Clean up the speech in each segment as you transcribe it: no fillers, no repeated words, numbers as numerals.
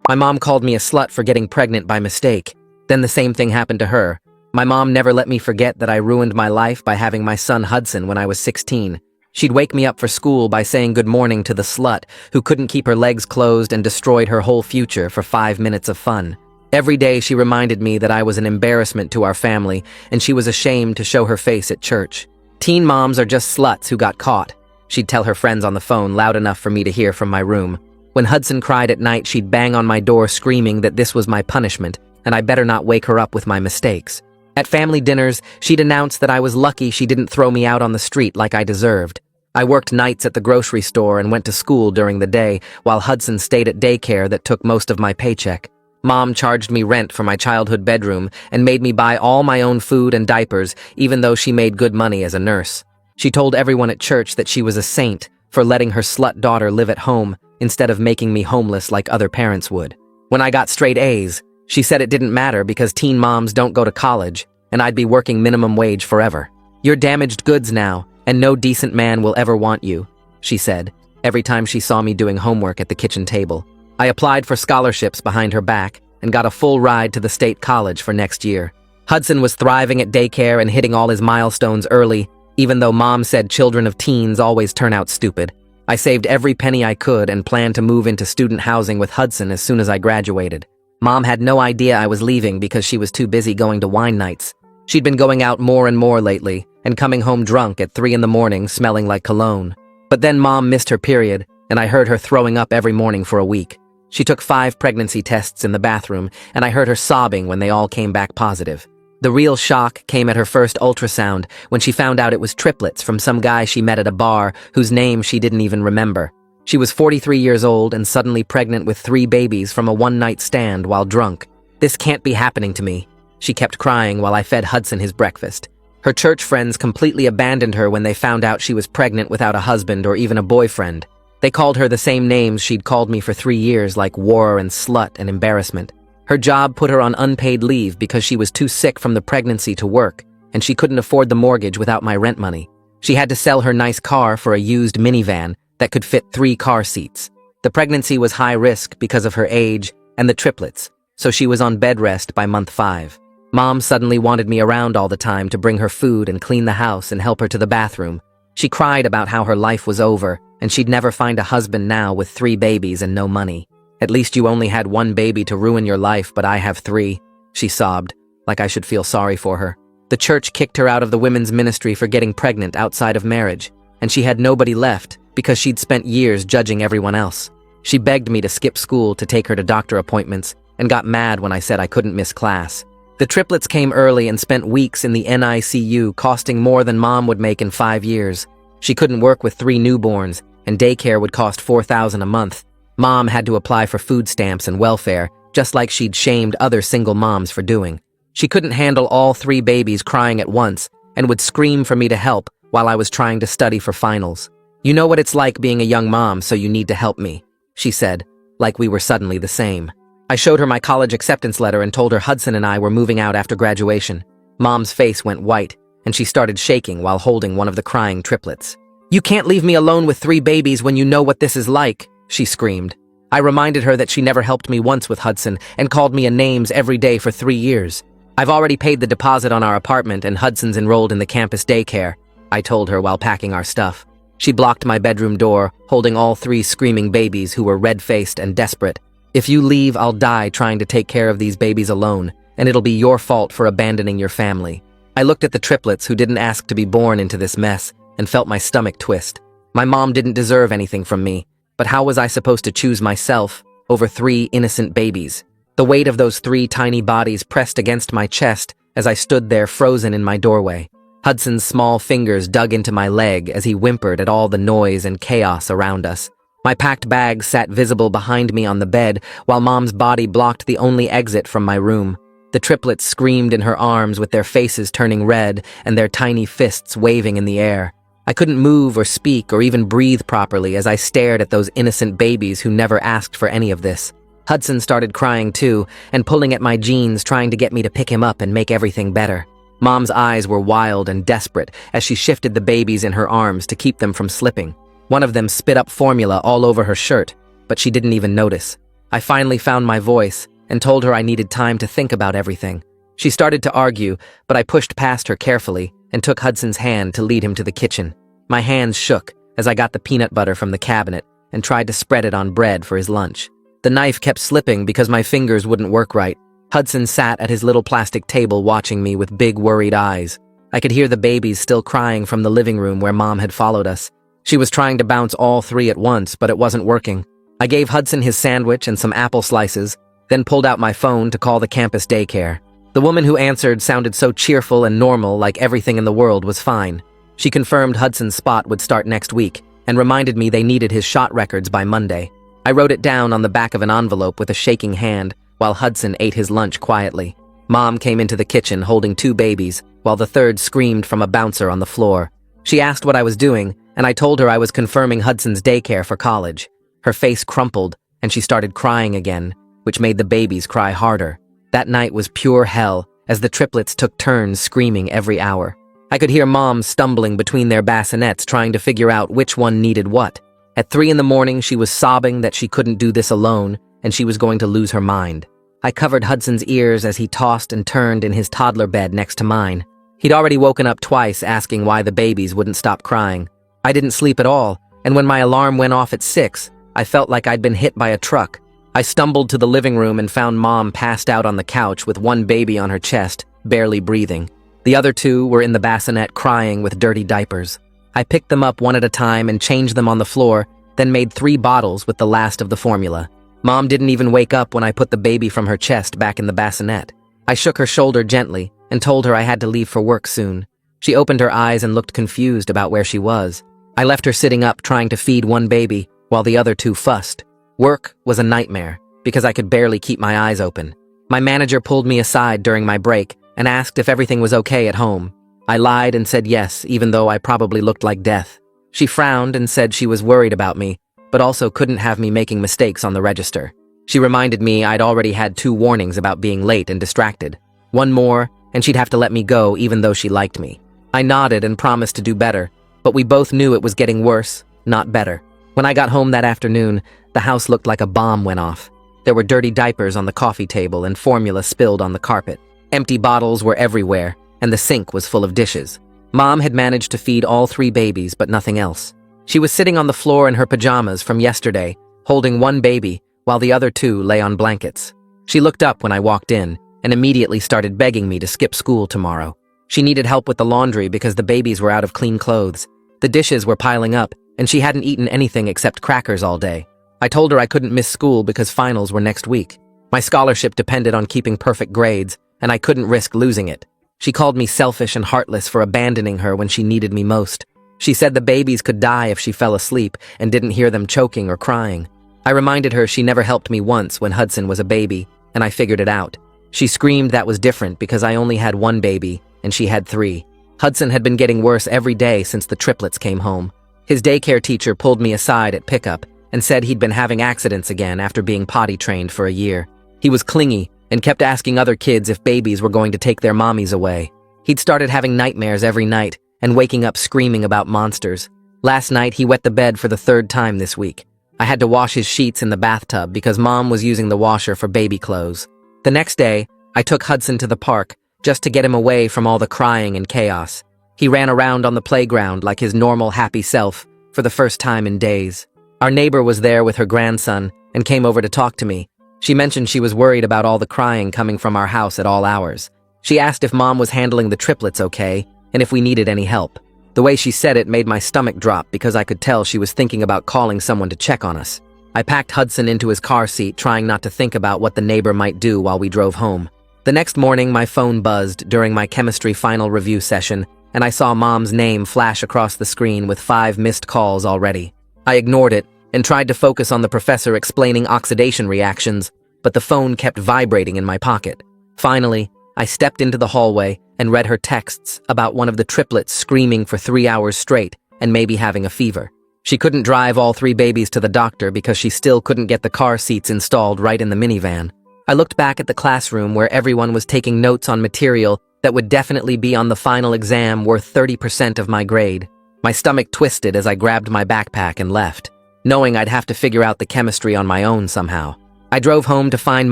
My mom called me a slut for getting pregnant by mistake. Then the same thing happened to her. My mom never let me forget that I ruined my life by having my son Hudson when I was 16. She'd wake me up for school by saying good morning to the slut who couldn't keep her legs closed and destroyed her whole future for 5 minutes of fun. Every day she reminded me that I was an embarrassment to our family and she was ashamed to show her face at church. Teen moms are just sluts who got caught, she'd tell her friends on the phone loud enough for me to hear from my room. When Hudson cried at night, she'd bang on my door screaming that this was my punishment and I better not wake her up with my mistakes. At family dinners, she'd announce that I was lucky she didn't throw me out on the street like I deserved. I worked nights at the grocery store and went to school during the day, while Hudson stayed at daycare that took most of my paycheck. Mom charged me rent for my childhood bedroom and made me buy all my own food and diapers, even though she made good money as a nurse. She told everyone at church that she was a saint for letting her slut daughter live at home instead of making me homeless like other parents would. When I got straight A's, she said it didn't matter because teen moms don't go to college, and I'd be working minimum wage forever. "You're damaged goods now, and no decent man will ever want you," she said, every time she saw me doing homework at the kitchen table. I applied for scholarships behind her back and got a full ride to the state college for next year. Hudson was thriving at daycare and hitting all his milestones early, even though Mom said children of teens always turn out stupid. I saved every penny I could and planned to move into student housing with Hudson as soon as I graduated. Mom had no idea I was leaving because she was too busy going to wine nights. She'd been going out more and more lately and coming home drunk at 3 in the morning smelling like cologne. But then Mom missed her period and I heard her throwing up every morning for a week. She took 5 pregnancy tests in the bathroom and I heard her sobbing when they all came back positive. The real shock came at her first ultrasound when she found out it was triplets from some guy she met at a bar whose name she didn't even remember. She was 43 years old and suddenly pregnant with 3 babies from a one-night stand while drunk. "This can't be happening to me," she kept crying while I fed Hudson his breakfast. Her church friends completely abandoned her when they found out she was pregnant without a husband or even a boyfriend. They called her the same names she'd called me for 3 years, like war and slut and embarrassment. Her job put her on unpaid leave because she was too sick from the pregnancy to work, and she couldn't afford the mortgage without my rent money. She had to sell her nice car for a used minivan that could fit 3 car seats. The pregnancy was high risk because of her age and the triplets, so she was on bed rest by month 5. Mom suddenly wanted me around all the time to bring her food and clean the house and help her to the bathroom. She cried about how her life was over, and she'd never find a husband now with 3 babies and no money. "At least you only had 1 baby to ruin your life, but I have 3, she sobbed, like I should feel sorry for her. The church kicked her out of the women's ministry for getting pregnant outside of marriage, and she had nobody left because she'd spent years judging everyone else. She begged me to skip school to take her to doctor appointments and got mad when I said I couldn't miss class. The triplets came early and spent weeks in the NICU, costing more than Mom would make in 5 years. She couldn't work with 3 newborns, and daycare would cost $4,000 a month. Mom had to apply for food stamps and welfare, just like she'd shamed other single moms for doing. She couldn't handle all 3 babies crying at once and would scream for me to help while I was trying to study for finals. "You know what it's like being a young mom, so you need to help me," she said, like we were suddenly the same. I showed her my college acceptance letter and told her Hudson and I were moving out after graduation. Mom's face went white, and she started shaking while holding one of the crying triplets. "You can't leave me alone with 3 babies when you know what this is like," she screamed. I reminded her that she never helped me once with Hudson and called me a names every day for 3 years. "I've already paid the deposit on our apartment and Hudson's enrolled in the campus daycare," I told her while packing our stuff. She blocked my bedroom door, holding all 3 screaming babies who were red-faced and desperate. "If you leave, I'll die trying to take care of these babies alone, and it'll be your fault for abandoning your family." I looked at the triplets who didn't ask to be born into this mess and felt my stomach twist. My mom didn't deserve anything from me, but how was I supposed to choose myself over 3 innocent babies? The weight of those 3 tiny bodies pressed against my chest as I stood there frozen in my doorway. Hudson's small fingers dug into my leg as he whimpered at all the noise and chaos around us. My packed bags sat visible behind me on the bed, while Mom's body blocked the only exit from my room. The triplets screamed in her arms with their faces turning red and their tiny fists waving in the air. I couldn't move or speak or even breathe properly as I stared at those innocent babies who never asked for any of this. Hudson started crying too, and pulling at my jeans trying to get me to pick him up and make everything better. Mom's eyes were wild and desperate as she shifted the babies in her arms to keep them from slipping. One of them spit up formula all over her shirt, but she didn't even notice. I finally found my voice and told her I needed time to think about everything. She started to argue, but I pushed past her carefully and took Hudson's hand to lead him to the kitchen. My hands shook as I got the peanut butter from the cabinet and tried to spread it on bread for his lunch. The knife kept slipping because my fingers wouldn't work right. Hudson sat at his little plastic table watching me with big, worried eyes. I could hear the babies still crying from the living room where Mom had followed us. She was trying to bounce all three at once, but it wasn't working. I gave Hudson his sandwich and some apple slices, then pulled out my phone to call the campus daycare. The woman who answered sounded so cheerful and normal, like everything in the world was fine. She confirmed Hudson's spot would start next week and reminded me they needed his shot records by Monday. I wrote it down on the back of an envelope with a shaking hand while Hudson ate his lunch quietly. Mom came into the kitchen holding two babies, while the third screamed from a bouncer on the floor. She asked what I was doing, and I told her I was confirming Hudson's daycare for college. Her face crumpled, and she started crying again, which made the babies cry harder. That night was pure hell, as the triplets took turns screaming every hour. I could hear Mom stumbling between their bassinets trying to figure out which one needed what. At 3 in the morning, she was sobbing that she couldn't do this alone, and she was going to lose her mind. I covered Hudson's ears as he tossed and turned in his toddler bed next to mine. He'd already woken up twice asking why the babies wouldn't stop crying. I didn't sleep at all, and when my alarm went off at 6, I felt like I'd been hit by a truck. I stumbled to the living room and found Mom passed out on the couch with one baby on her chest, barely breathing. The other two were in the bassinet crying with dirty diapers. I picked them up one at a time and changed them on the floor, then made 3 bottles with the last of the formula. Mom didn't even wake up when I put the baby from her chest back in the bassinet. I shook her shoulder gently and told her I had to leave for work soon. She opened her eyes and looked confused about where she was. I left her sitting up trying to feed one baby while the other 2 fussed. Work was a nightmare because I could barely keep my eyes open. My manager pulled me aside during my break and asked if everything was okay at home. I lied and said yes, even though I probably looked like death. She frowned and said she was worried about me, but also couldn't have me making mistakes on the register. She reminded me I'd already had 2 warnings about being late and distracted. One more, and she'd have to let me go even though she liked me. I nodded and promised to do better, but we both knew it was getting worse, not better. When I got home that afternoon, the house looked like a bomb went off. There were dirty diapers on the coffee table and formula spilled on the carpet. Empty bottles were everywhere, and the sink was full of dishes. Mom had managed to feed all 3 babies, but nothing else. She was sitting on the floor in her pajamas from yesterday, holding one baby, while the other 2 lay on blankets. She looked up when I walked in, and immediately started begging me to skip school tomorrow. She needed help with the laundry because the babies were out of clean clothes. The dishes were piling up, and she hadn't eaten anything except crackers all day. I told her I couldn't miss school because finals were next week. My scholarship depended on keeping perfect grades, and I couldn't risk losing it. She called me selfish and heartless for abandoning her when she needed me most. She said the babies could die if she fell asleep and didn't hear them choking or crying. I reminded her she never helped me once when Hudson was a baby, and I figured it out. She screamed that was different because I only had 1 baby, and she had 3. Hudson had been getting worse every day since the triplets came home. His daycare teacher pulled me aside at pickup and said he'd been having accidents again after being potty trained for a year. He was clingy and kept asking other kids if babies were going to take their mommies away. He'd started having nightmares every night and waking up screaming about monsters. Last night, he wet the bed for the 3rd time this week. I had to wash his sheets in the bathtub because Mom was using the washer for baby clothes. The next day, I took Hudson to the park just to get him away from all the crying and chaos. He ran around on the playground like his normal, happy self for the first time in days. Our neighbor was there with her grandson and came over to talk to me. She mentioned she was worried about all the crying coming from our house at all hours. She asked if Mom was handling the triplets okay and if we needed any help. The way she said it made my stomach drop because I could tell she was thinking about calling someone to check on us. I packed Hudson into his car seat, trying not to think about what the neighbor might do while we drove home. The next morning, my phone buzzed during my chemistry final review session, and I saw Mom's name flash across the screen with 5 missed calls already. I ignored it and tried to focus on the professor explaining oxidation reactions, but the phone kept vibrating in my pocket. Finally, I stepped into the hallway and read her texts about one of the triplets screaming for 3 hours straight and maybe having a fever. She couldn't drive all 3 babies to the doctor because she still couldn't get the car seats installed right in the minivan. I looked back at the classroom where everyone was taking notes on material that would definitely be on the final exam worth 30% of my grade. My stomach twisted as I grabbed my backpack and left, knowing I'd have to figure out the chemistry on my own somehow. I drove home to find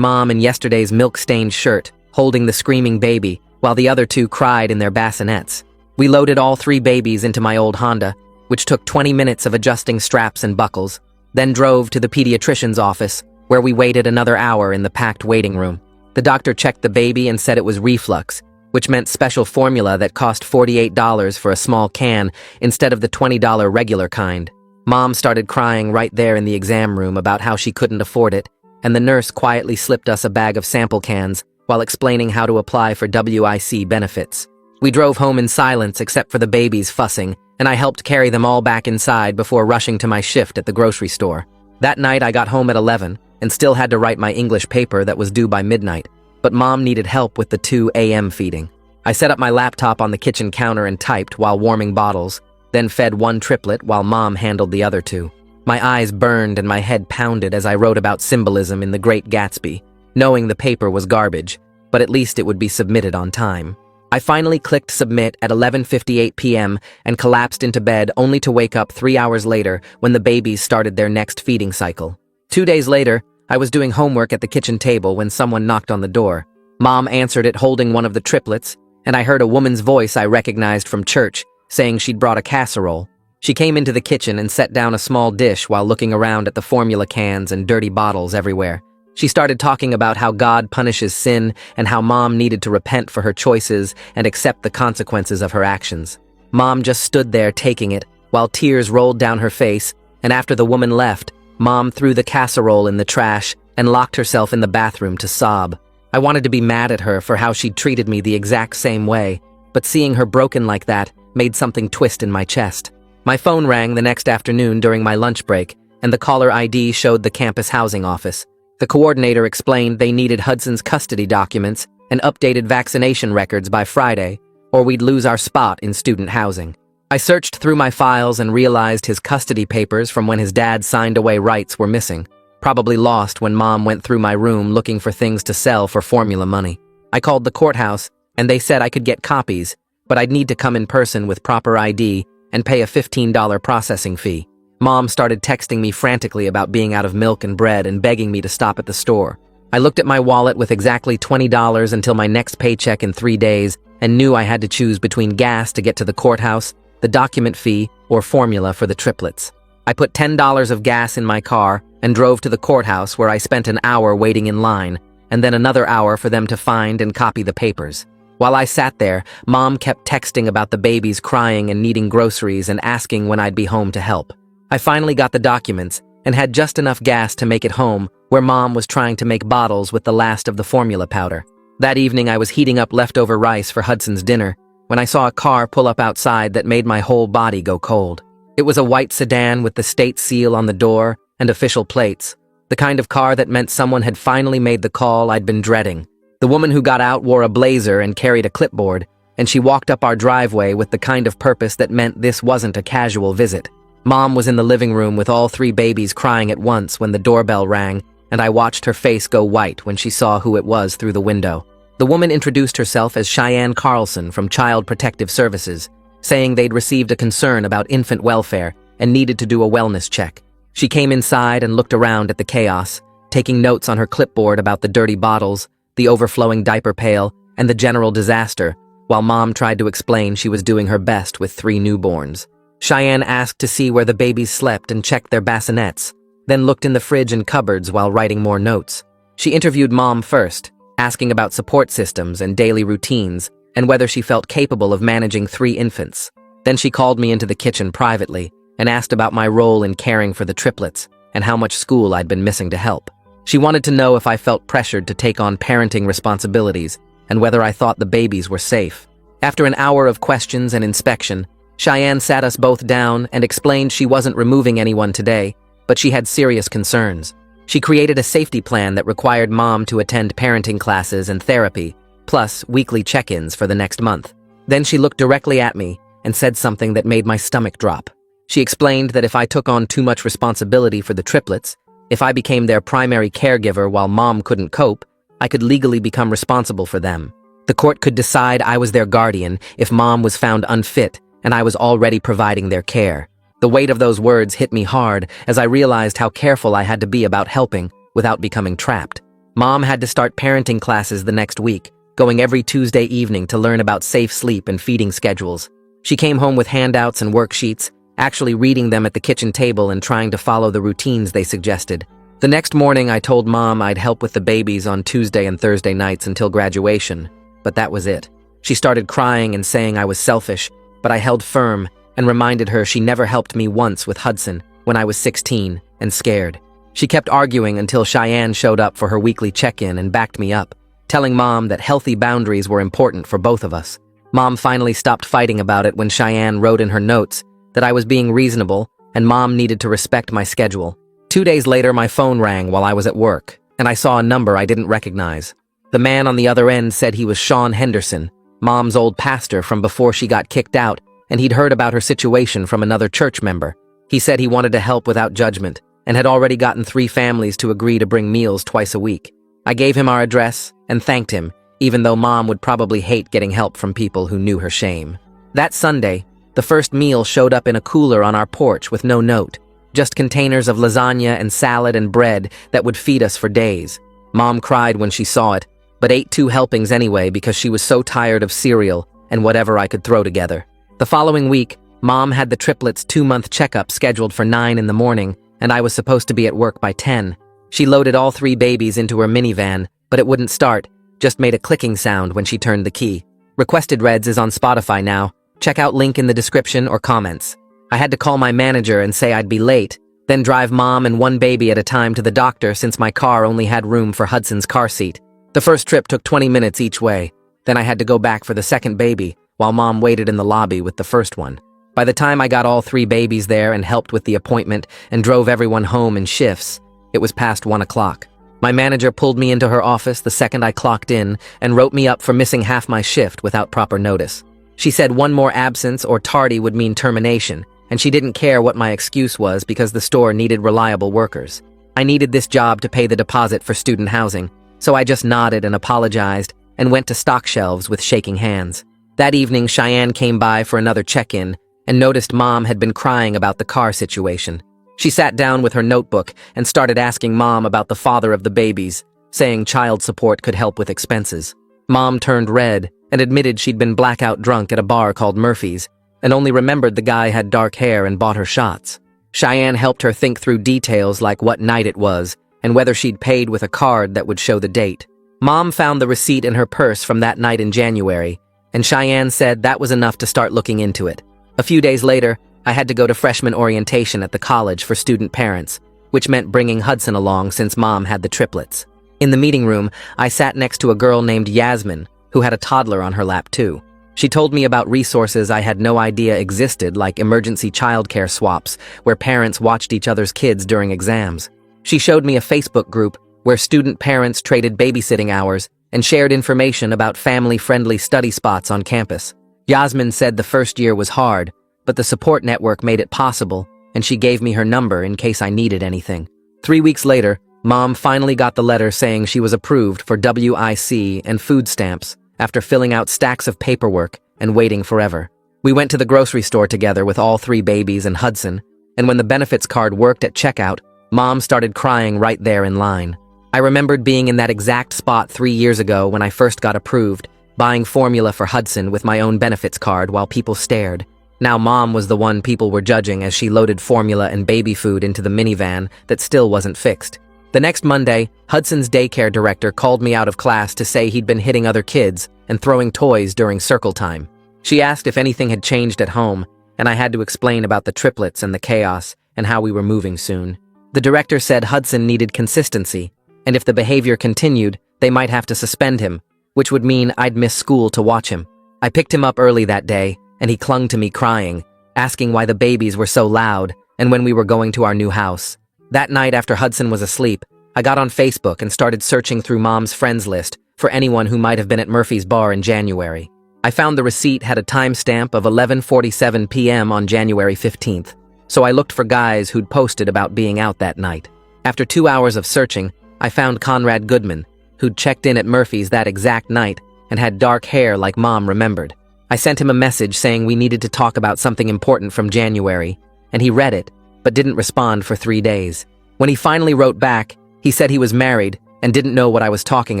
Mom in yesterday's milk-stained shirt, holding the screaming baby, while the other two cried in their bassinets. We loaded all 3 babies into my old Honda, which took 20 minutes of adjusting straps and buckles, then drove to the pediatrician's office, where we waited another hour in the packed waiting room. The doctor checked the baby and said it was reflux, which meant special formula that cost $48 for a small can instead of the $20 regular kind. Mom started crying right there in the exam room about how she couldn't afford it, and the nurse quietly slipped us a bag of sample cans while explaining how to apply for WIC benefits. We drove home in silence except for the babies fussing, and I helped carry them all back inside before rushing to my shift at the grocery store. That night I got home at 11 and still had to write my English paper that was due by midnight, but Mom needed help with the 2 a.m. feeding. I set up my laptop on the kitchen counter and typed while warming bottles, then fed 1 triplet while Mom handled the other 2. My eyes burned and my head pounded as I wrote about symbolism in The Great Gatsby, knowing the paper was garbage, but at least it would be submitted on time. I finally clicked submit at 11:58 p.m. and collapsed into bed only to wake up 3 hours later when the babies started their next feeding cycle. 2 days later, I was doing homework at the kitchen table when someone knocked on the door. Mom answered it holding one of the triplets, and I heard a woman's voice I recognized from church saying she'd brought a casserole. She came into the kitchen and set down a small dish while looking around at the formula cans and dirty bottles everywhere. She started talking about how God punishes sin and how Mom needed to repent for her choices and accept the consequences of her actions. Mom just stood there taking it, while tears rolled down her face, and after the woman left, Mom threw the casserole in the trash and locked herself in the bathroom to sob. I wanted to be mad at her for how she'd treated me the exact same way, but seeing her broken like that made something twist in my chest. My phone rang the next afternoon during my lunch break, and the caller ID showed the campus housing office. The coordinator explained they needed Hudson's custody documents and updated vaccination records by Friday, or we'd lose our spot in student housing. I searched through my files and realized his custody papers from when his dad signed away rights were missing, probably lost when Mom went through my room looking for things to sell for formula money. I called the courthouse, and they said I could get copies, but I'd need to come in person with proper ID and pay a $15 processing fee. Mom started texting me frantically about being out of milk and bread and begging me to stop at the store. I looked at my wallet with exactly $20 until my next paycheck in 3 days and knew I had to choose between gas to get to the courthouse, the document fee, or formula for the triplets. I put $10 of gas in my car and drove to the courthouse where I spent an hour waiting in line, and then another hour for them to find and copy the papers. While I sat there, Mom kept texting about the babies crying and needing groceries and asking when I'd be home to help. I finally got the documents and had just enough gas to make it home, where Mom was trying to make bottles with the last of the formula powder. That evening I was heating up leftover rice for Hudson's dinner when I saw a car pull up outside that made my whole body go cold. It was a white sedan with the state seal on the door and official plates, the kind of car that meant someone had finally made the call I'd been dreading. The woman who got out wore a blazer and carried a clipboard, and she walked up our driveway with the kind of purpose that meant this wasn't a casual visit. Mom was in the living room with all 3 babies crying at once when the doorbell rang, and I watched her face go white when she saw who it was through the window. The woman introduced herself as Cheyenne Carlson from Child Protective Services, saying they'd received a concern about infant welfare and needed to do a wellness check. She came inside and looked around at the chaos, taking notes on her clipboard about the dirty bottles, the overflowing diaper pail, and the general disaster, while Mom tried to explain she was doing her best with 3 newborns. Cheyenne asked to see where the babies slept and checked their bassinets, then looked in the fridge and cupboards while writing more notes. She interviewed Mom first, asking about support systems and daily routines, and whether she felt capable of managing 3 infants. Then she called me into the kitchen privately and asked about my role in caring for the triplets and how much school I'd been missing to help. She wanted to know if I felt pressured to take on parenting responsibilities and whether I thought the babies were safe. After an hour of questions and inspection, Cheyenne sat us both down and explained she wasn't removing anyone today, but she had serious concerns. She created a safety plan that required Mom to attend parenting classes and therapy, plus weekly check-ins for the next month. Then she looked directly at me and said something that made my stomach drop. She explained that if I took on too much responsibility for the triplets, if I became their primary caregiver while Mom couldn't cope, I could legally become responsible for them. The court could decide I was their guardian if Mom was found unfit and I was already providing their care. The weight of those words hit me hard as I realized how careful I had to be about helping, without becoming trapped. Mom had to start parenting classes the next week, going every Tuesday evening to learn about safe sleep and feeding schedules. She came home with handouts and worksheets, actually reading them at the kitchen table and trying to follow the routines they suggested. The next morning, I told Mom I'd help with the babies on Tuesday and Thursday nights until graduation, but that was it. She started crying and saying I was selfish, but I held firm and reminded her she never helped me once with Hudson when I was 16 and scared. She kept arguing until Cheyenne showed up for her weekly check-in and backed me up, telling Mom that healthy boundaries were important for both of us. Mom finally stopped fighting about it when Cheyenne wrote in her notes that I was being reasonable and Mom needed to respect my schedule. 2 days later, my phone rang while I was at work, and I saw a number I didn't recognize. The man on the other end said he was Sean Henderson, Mom's old pastor from before she got kicked out, and he'd heard about her situation from another church member. He said he wanted to help without judgment and had already gotten 3 families to agree to bring meals twice a week. I gave him our address and thanked him, even though Mom would probably hate getting help from people who knew her shame. That Sunday, the first meal showed up in a cooler on our porch with no note, just containers of lasagna and salad and bread that would feed us for days. Mom cried when she saw it, but ate 2 helpings anyway because she was so tired of cereal and whatever I could throw together. The following week, Mom had the triplets' 2-month checkup scheduled for 9 in the morning, and I was supposed to be at work by 10. She loaded all 3 babies into her minivan, but it wouldn't start, just made a clicking sound when she turned the key. Requested Reds is on Spotify now. Check out link in the description or comments. I had to call my manager and say I'd be late, then drive Mom and 1 baby at a time to the doctor since my car only had room for Hudson's car seat. The first trip took 20 minutes each way. Then I had to go back for the second baby, while Mom waited in the lobby with the first one. By the time I got all 3 babies there and helped with the appointment and drove everyone home in shifts, it was past 1 o'clock. My manager pulled me into her office the second I clocked in and wrote me up for missing half my shift without proper notice. She said 1 more absence or tardy would mean termination, and she didn't care what my excuse was because the store needed reliable workers. I needed this job to pay the deposit for student housing, so I just nodded and apologized and went to stock shelves with shaking hands. That evening, Cheyenne came by for another check-in and noticed Mom had been crying about the car situation. She sat down with her notebook and started asking Mom about the father of the babies, saying child support could help with expenses. Mom turned red and admitted she'd been blackout drunk at a bar called Murphy's and only remembered the guy had dark hair and bought her shots. Cheyenne helped her think through details like what night it was and whether she'd paid with a card that would show the date. Mom found the receipt in her purse from that night in January, and Cheyenne said that was enough to start looking into it. A few days later, I had to go to freshman orientation at the college for student parents, which meant bringing Hudson along since Mom had the triplets. In the meeting room, I sat next to a girl named Yasmin, who had a toddler on her lap too. She told me about resources I had no idea existed, like emergency childcare swaps, where parents watched each other's kids during exams. She showed me a Facebook group where student parents traded babysitting hours and shared information about family-friendly study spots on campus. Yasmin said the first year was hard, but the support network made it possible, and she gave me her number in case I needed anything. 3 weeks later, Mom finally got the letter saying she was approved for WIC and food stamps after filling out stacks of paperwork and waiting forever. We went to the grocery store together with all 3 babies and Hudson, and when the benefits card worked at checkout, Mom started crying right there in line. I remembered being in that exact spot 3 years ago when I first got approved, buying formula for Hudson with my own benefits card while people stared. Now Mom was the one people were judging as she loaded formula and baby food into the minivan that still wasn't fixed. The next Monday, Hudson's daycare director called me out of class to say he'd been hitting other kids and throwing toys during circle time. She asked if anything had changed at home, and I had to explain about the triplets and the chaos and how we were moving soon. The director said Hudson needed consistency, and if the behavior continued, they might have to suspend him, which would mean I'd miss school to watch him. I picked him up early that day, and he clung to me crying, asking why the babies were so loud and when we were going to our new house. That night after Hudson was asleep, I got on Facebook and started searching through Mom's friends list for anyone who might have been at Murphy's bar in January. I found the receipt had a timestamp of 11:47 p.m. on January 15th, so I looked for guys who'd posted about being out that night. After 2 hours of searching, I found Conrad Goodman, who'd checked in at Murphy's that exact night and had dark hair like Mom remembered. I sent him a message saying we needed to talk about something important from January, and he read it, but didn't respond for 3 days. When he finally wrote back, He said he was married and didn't know what I was talking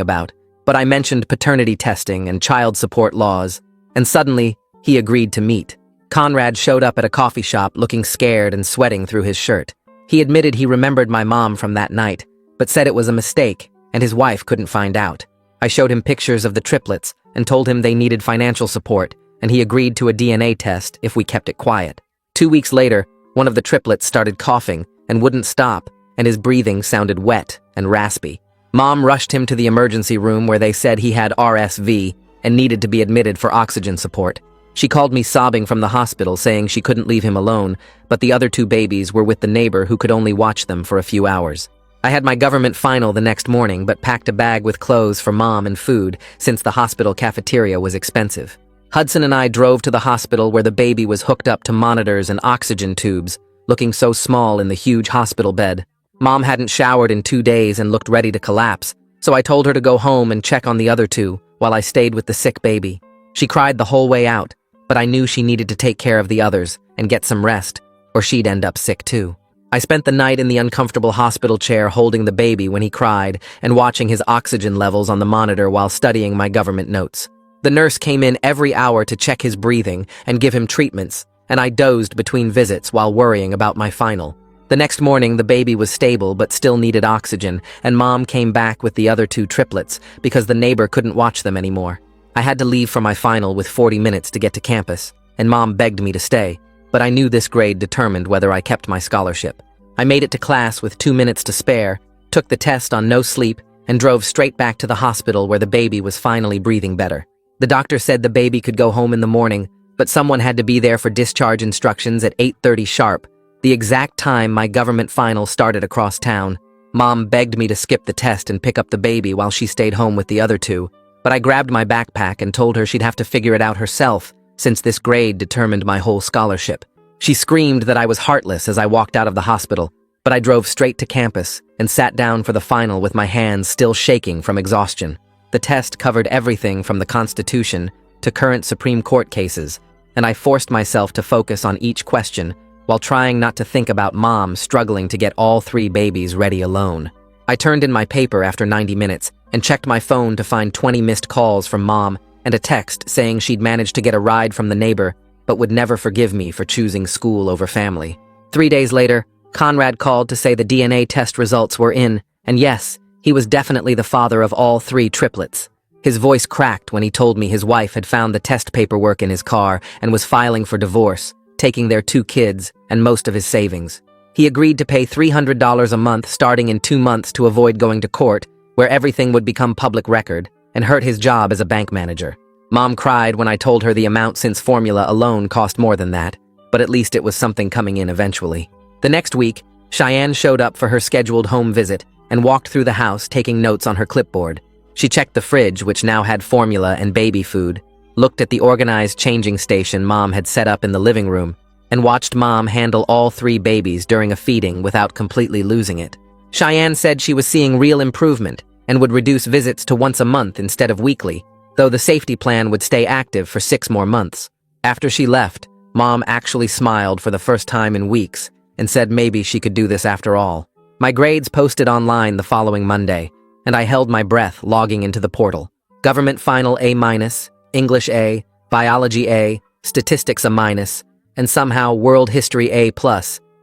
about, but I mentioned paternity testing and child support laws, and suddenly, he agreed to meet. Conrad showed up at a coffee shop looking scared and sweating through his shirt. He admitted he remembered my mom from that night, but said it was a mistake and his wife couldn't find out. I showed him pictures of the triplets and told him they needed financial support, and he agreed to a DNA test if we kept it quiet. 2 weeks later, one of the triplets started coughing and wouldn't stop, and his breathing sounded wet and raspy. Mom rushed him to the emergency room where they said he had RSV and needed to be admitted for oxygen support. She called me sobbing from the hospital saying she couldn't leave him alone, but the other 2 babies were with the neighbor who could only watch them for a few hours. I had my government final the next morning but packed a bag with clothes for Mom and food since the hospital cafeteria was expensive. Hudson and I drove to the hospital where the baby was hooked up to monitors and oxygen tubes, looking so small in the huge hospital bed. Mom hadn't showered in 2 days and looked ready to collapse, so I told her to go home and check on the other 2 while I stayed with the sick baby. She cried the whole way out, but I knew she needed to take care of the others and get some rest, or she'd end up sick too. I spent the night in the uncomfortable hospital chair holding the baby when he cried and watching his oxygen levels on the monitor while studying my government notes. The nurse came in every hour to check his breathing and give him treatments, and I dozed between visits while worrying about my final. The next morning, the baby was stable but still needed oxygen, and Mom came back with the other 2 triplets because the neighbor couldn't watch them anymore. I had to leave for my final with 40 minutes to get to campus, and Mom begged me to stay, but I knew this grade determined whether I kept my scholarship. I made it to class with 2 minutes to spare, took the test on no sleep, and drove straight back to the hospital where the baby was finally breathing better. The doctor said the baby could go home in the morning, but someone had to be there for discharge instructions at 8:30 sharp, the exact time my government final started across town. Mom begged me to skip the test and pick up the baby while she stayed home with the other 2, but I grabbed my backpack and told her she'd have to figure it out herself since this grade determined my whole scholarship. She screamed that I was heartless as I walked out of the hospital, but I drove straight to campus and sat down for the final with my hands still shaking from exhaustion. The test covered everything from the Constitution to current Supreme Court cases, and I forced myself to focus on each question while trying not to think about Mom struggling to get all 3 babies ready alone. I turned in my paper after 90 minutes and checked my phone to find 20 missed calls from Mom and a text saying she'd managed to get a ride from the neighbor but would never forgive me for choosing school over family. 3 days later, Conrad called to say the DNA test results were in, and yes, he was definitely the father of all 3 triplets. His voice cracked when he told me his wife had found the test paperwork in his car and was filing for divorce, taking their 2 kids and most of his savings. He agreed to pay $300 a month starting in 2 months to avoid going to court, where everything would become public record, and hurt his job as a bank manager. Mom cried when I told her the amount since formula alone cost more than that, but at least it was something coming in eventually. The next week, Cheyenne showed up for her scheduled home visit and walked through the house taking notes on her clipboard. She checked the fridge, which now had formula and baby food, looked at the organized changing station Mom had set up in the living room, and watched Mom handle all 3 babies during a feeding without completely losing it. Cheyenne said she was seeing real improvement and would reduce visits to once a month instead of weekly, though the safety plan would stay active for 6 more months. After she left, Mom actually smiled for the first time in weeks and said maybe she could do this after all. My grades posted online the following Monday, and I held my breath logging into the portal. Government final A-, English A, Biology A, Statistics A-, and somehow World History A+,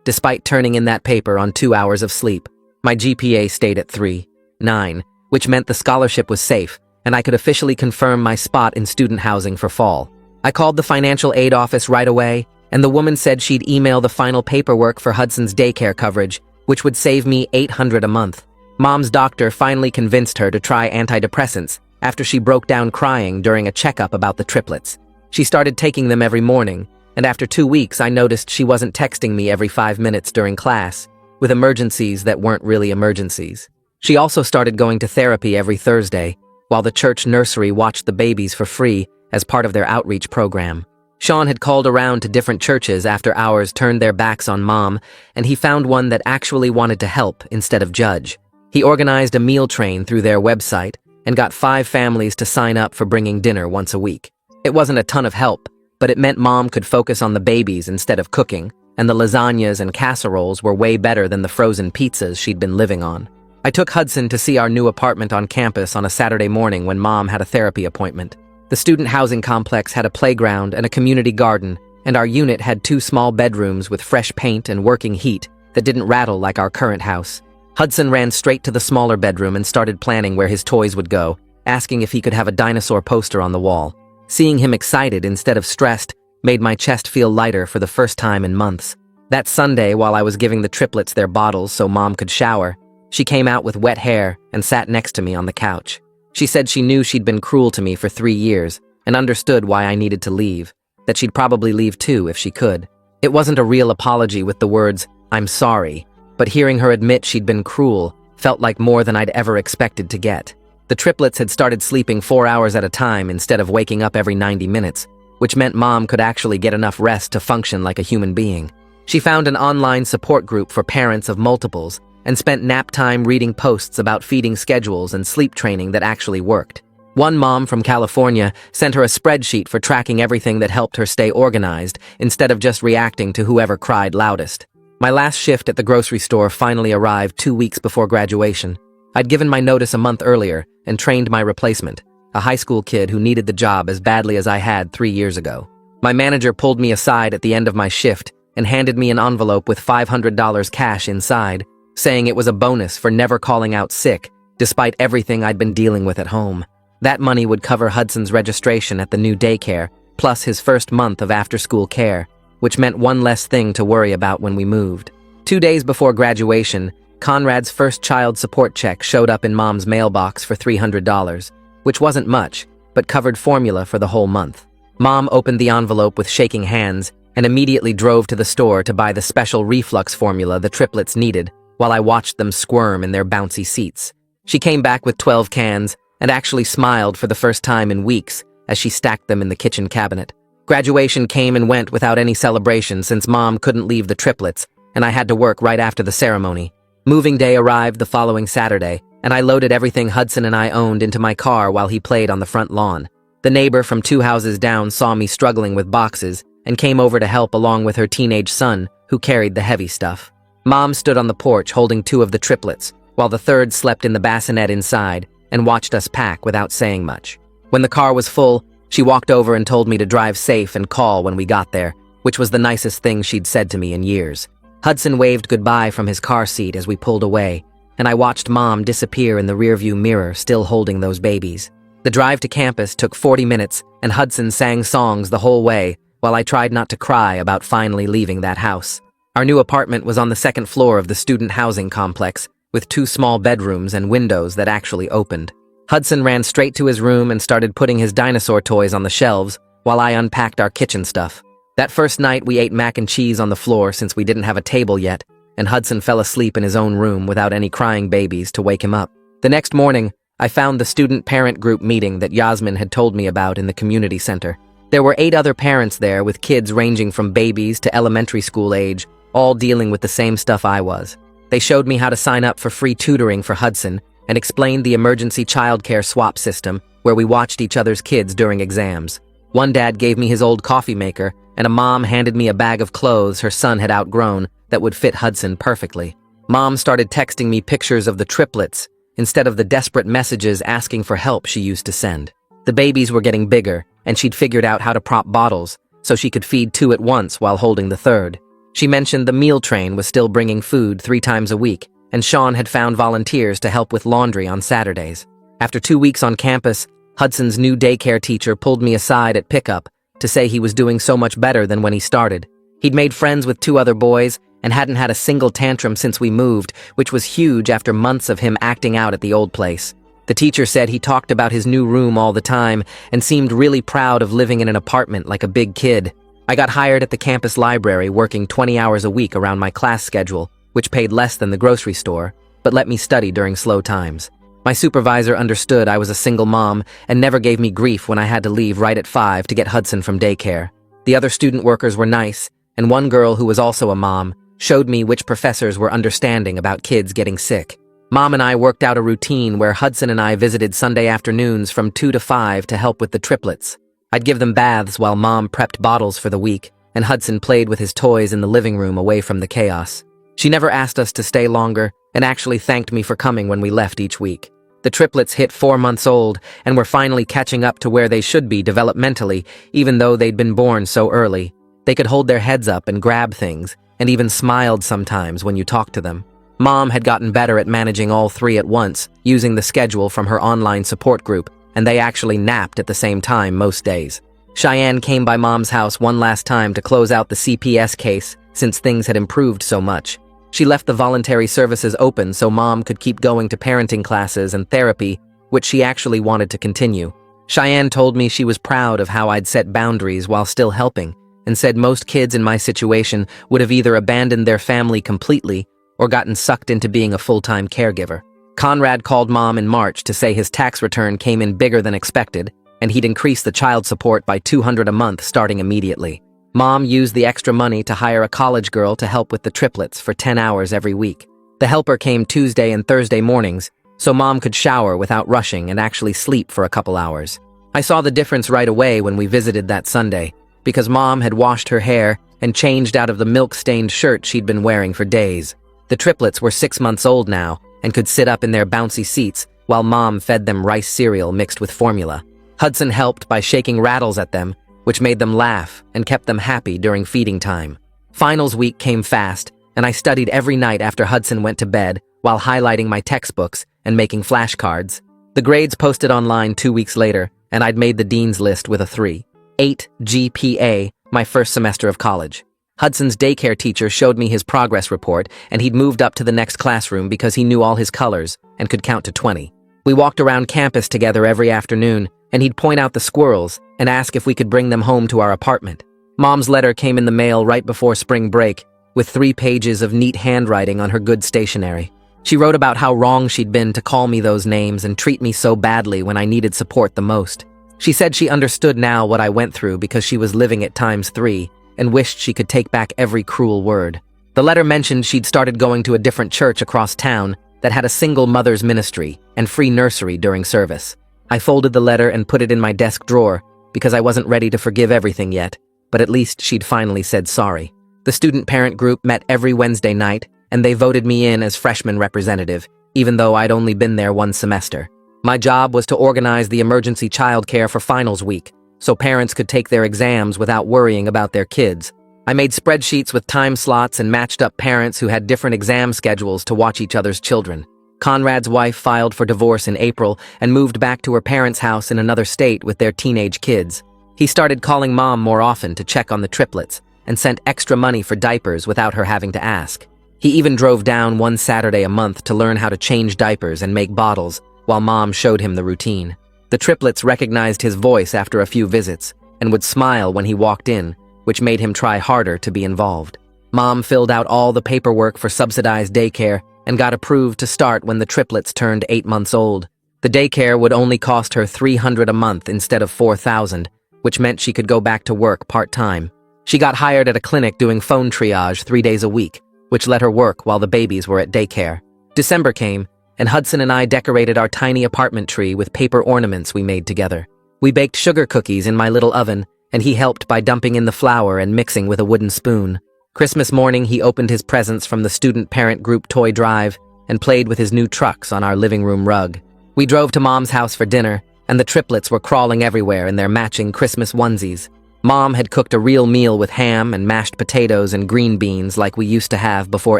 despite turning in that paper on 2 hours of sleep. My GPA stayed at 3.9, which meant the scholarship was safe, and I could officially confirm my spot in student housing for fall. I called the financial aid office right away, and the woman said she'd email the final paperwork for Hudson's daycare coverage, which would save me $800 a month. Mom's doctor finally convinced her to try antidepressants after she broke down crying during a checkup about the triplets. She started taking them every morning, and after 2 weeks I noticed she wasn't texting me every 5 minutes during class, with emergencies that weren't really emergencies. She also started going to therapy every Thursday, while the church nursery watched the babies for free as part of their outreach program. Sean had called around to different churches after ours turned their backs on Mom, and he found one that actually wanted to help instead of judge. He organized a meal train through their website and got 5 families to sign up for bringing dinner once a week. It wasn't a ton of help, but it meant Mom could focus on the babies instead of cooking, and the lasagnas and casseroles were way better than the frozen pizzas she'd been living on. I took Hudson to see our new apartment on campus on a Saturday morning when Mom had a therapy appointment. The student housing complex had a playground and a community garden, and our unit had 2 small bedrooms with fresh paint and working heat that didn't rattle like our current house. Hudson ran straight to the smaller bedroom and started planning where his toys would go, asking if he could have a dinosaur poster on the wall. Seeing him excited instead of stressed made my chest feel lighter for the first time in months. That Sunday, while I was giving the triplets their bottles so Mom could shower, she came out with wet hair and sat next to me on the couch. She said she knew she'd been cruel to me for 3 years and understood why I needed to leave, that she'd probably leave too if she could. It wasn't a real apology with the words, "I'm sorry," but hearing her admit she'd been cruel felt like more than I'd ever expected to get. The triplets had started sleeping 4 hours at a time instead of waking up every 90 minutes, which meant Mom could actually get enough rest to function like a human being. She found an online support group for parents of multiples and spent nap time reading posts about feeding schedules and sleep training that actually worked. One mom from California sent her a spreadsheet for tracking everything that helped her stay organized instead of just reacting to whoever cried loudest. My last shift at the grocery store finally arrived 2 weeks before graduation. I'd given my notice a month earlier and trained my replacement, a high school kid who needed the job as badly as I had 3 years ago. My manager pulled me aside at the end of my shift and handed me an envelope with $500 cash inside, saying it was a bonus for never calling out sick, despite everything I'd been dealing with at home. That money would cover Hudson's registration at the new daycare, plus his first month of after-school care, which meant one less thing to worry about when we moved. 2 days before graduation, Conrad's first child support check showed up in Mom's mailbox for $300, which wasn't much, but covered formula for the whole month. Mom opened the envelope with shaking hands and immediately drove to the store to buy the special reflux formula the triplets needed, while I watched them squirm in their bouncy seats. She came back with 12 cans and actually smiled for the first time in weeks as she stacked them in the kitchen cabinet. Graduation came and went without any celebration since Mom couldn't leave the triplets, and I had to work right after the ceremony. Moving day arrived the following Saturday, and I loaded everything Hudson and I owned into my car while he played on the front lawn. The neighbor from 2 houses down saw me struggling with boxes and came over to help along with her teenage son, who carried the heavy stuff. Mom stood on the porch holding 2 of the triplets, while the third slept in the bassinet inside and watched us pack without saying much. When the car was full, she walked over and told me to drive safe and call when we got there, which was the nicest thing she'd said to me in years. Hudson waved goodbye from his car seat as we pulled away, and I watched Mom disappear in the rearview mirror, still holding those babies. The drive to campus took 40 minutes, and Hudson sang songs the whole way, while I tried not to cry about finally leaving that house. Our new apartment was on the 2nd floor of the student housing complex, with 2 small bedrooms and windows that actually opened. Hudson ran straight to his room and started putting his dinosaur toys on the shelves, while I unpacked our kitchen stuff. That first night we ate mac and cheese on the floor since we didn't have a table yet, and Hudson fell asleep in his own room without any crying babies to wake him up. The next morning, I found the student parent group meeting that Yasmin had told me about in the community center. There were 8 other parents there with kids ranging from babies to elementary school age, all dealing with the same stuff I was. They showed me how to sign up for free tutoring for Hudson and explained the emergency childcare swap system where we watched each other's kids during exams. One dad gave me his old coffee maker, and a mom handed me a bag of clothes her son had outgrown that would fit Hudson perfectly. Mom started texting me pictures of the triplets instead of the desperate messages asking for help she used to send. The babies were getting bigger, and she'd figured out how to prop bottles so she could feed 2 at once while holding the third. She mentioned the meal train was still bringing food 3 times a week, and Sean had found volunteers to help with laundry on Saturdays. After 2 weeks on campus, Hudson's new daycare teacher pulled me aside at pickup to say he was doing so much better than when he started. He'd made friends with 2 other boys and hadn't had a single tantrum since we moved, which was huge after months of him acting out at the old place. The teacher said he talked about his new room all the time and seemed really proud of living in an apartment like a big kid. I got hired at the campus library working 20 hours a week around my class schedule, which paid less than the grocery store, but let me study during slow times. My supervisor understood I was a single mom and never gave me grief when I had to leave right at 5 to get Hudson from daycare. The other student workers were nice, and one girl who was also a mom showed me which professors were understanding about kids getting sick. Mom and I worked out a routine where Hudson and I visited Sunday afternoons from 2 to 5 to help with the triplets. I'd give them baths while Mom prepped bottles for the week, and Hudson played with his toys in the living room away from the chaos. She never asked us to stay longer, and actually thanked me for coming when we left each week. The triplets hit 4 months old and were finally catching up to where they should be developmentally, even though they'd been born so early. They could hold their heads up and grab things, and even smiled sometimes when you talked to them. Mom had gotten better at managing all three at once, using the schedule from her online support group, and they actually napped at the same time most days. Cheyenne came by Mom's house one last time to close out the CPS case, since things had improved so much. She left the voluntary services open so Mom could keep going to parenting classes and therapy, which she actually wanted to continue. Cheyenne told me she was proud of how I'd set boundaries while still helping, and said most kids in my situation would have either abandoned their family completely or gotten sucked into being a full-time caregiver. Conrad called Mom in March to say his tax return came in bigger than expected, and he'd increase the child support by $200 a month starting immediately. Mom used the extra money to hire a college girl to help with the triplets for 10 hours every week. The helper came Tuesday and Thursday mornings, so Mom could shower without rushing and actually sleep for a couple hours. I saw the difference right away when we visited that Sunday, because Mom had washed her hair and changed out of the milk-stained shirt she'd been wearing for days. The triplets were 6 months old now and could sit up in their bouncy seats while Mom fed them rice cereal mixed with formula. Hudson helped by shaking rattles at them, which made them laugh and kept them happy during feeding time. Finals week came fast, and I studied every night after Hudson went to bed while highlighting my textbooks and making flashcards. The grades posted online 2 weeks later, and I'd made the dean's list with a 3.8 GPA my first semester of college. Hudson's daycare teacher showed me his progress report, and he'd moved up to the next classroom because he knew all his colors and could count to 20. We walked around campus together every afternoon, and he'd point out the squirrels and ask if we could bring them home to our apartment. Mom's letter came in the mail right before spring break, with 3 pages of neat handwriting on her good stationery. She wrote about how wrong she'd been to call me those names and treat me so badly when I needed support the most. She said she understood now what I went through because she was living it ×3 and wished she could take back every cruel word. The letter mentioned she'd started going to a different church across town that had a single mother's ministry and free nursery during service. I folded the letter and put it in my desk drawer because I wasn't ready to forgive everything yet, but at least she'd finally said sorry. The student parent group met every Wednesday night, and they voted me in as freshman representative, even though I'd only been there 1 semester. My job was to organize the emergency childcare for finals week, so parents could take their exams without worrying about their kids. I made spreadsheets with time slots and matched up parents who had different exam schedules to watch each other's children. Conrad's wife filed for divorce in April and moved back to her parents' house in another state with their teenage kids. He started calling Mom more often to check on the triplets and sent extra money for diapers without her having to ask. He even drove down 1 Saturday a month to learn how to change diapers and make bottles, while Mom showed him the routine. The triplets recognized his voice after a few visits and would smile when he walked in, which made him try harder to be involved. Mom filled out all the paperwork for subsidized daycare and got approved to start when the triplets turned 8 months old. The daycare would only cost her $300 a month instead of $4,000, which meant she could go back to work part-time. She got hired at a clinic doing phone triage 3 days a week, which let her work while the babies were at daycare. December came, and Hudson and I decorated our tiny apartment tree with paper ornaments we made together. We baked sugar cookies in my little oven, and he helped by dumping in the flour and mixing with a wooden spoon. Christmas morning, he opened his presents from the student parent group toy drive and played with his new trucks on our living room rug. We drove to Mom's house for dinner, and the triplets were crawling everywhere in their matching Christmas onesies. Mom had cooked a real meal with ham and mashed potatoes and green beans like we used to have before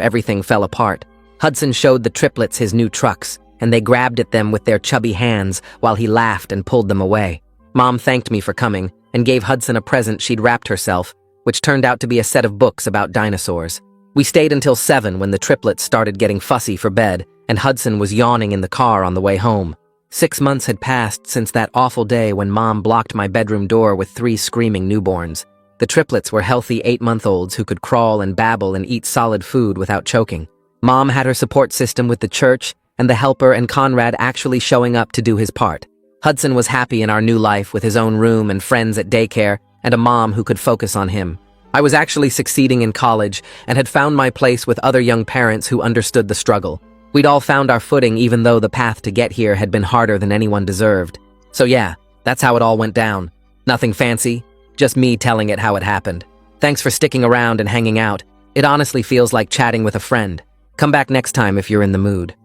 everything fell apart. Hudson showed the triplets his new trucks, and they grabbed at them with their chubby hands while he laughed and pulled them away. Mom thanked me for coming and gave Hudson a present she'd wrapped herself, which turned out to be a set of books about dinosaurs. We stayed until 7 when the triplets started getting fussy for bed, and Hudson was yawning in the car on the way home. 6 months had passed since that awful day when Mom blocked my bedroom door with 3 screaming newborns. The triplets were healthy 8-month-olds who could crawl and babble and eat solid food without choking. Mom had her support system with the church, and the helper and Conrad actually showing up to do his part. Hudson was happy in our new life with his own room and friends at daycare, and a mom who could focus on him. I was actually succeeding in college and had found my place with other young parents who understood the struggle. We'd all found our footing even though the path to get here had been harder than anyone deserved. So yeah, that's how it all went down. Nothing fancy, just me telling it how it happened. Thanks for sticking around and hanging out. It honestly feels like chatting with a friend. Come back next time if you're in the mood.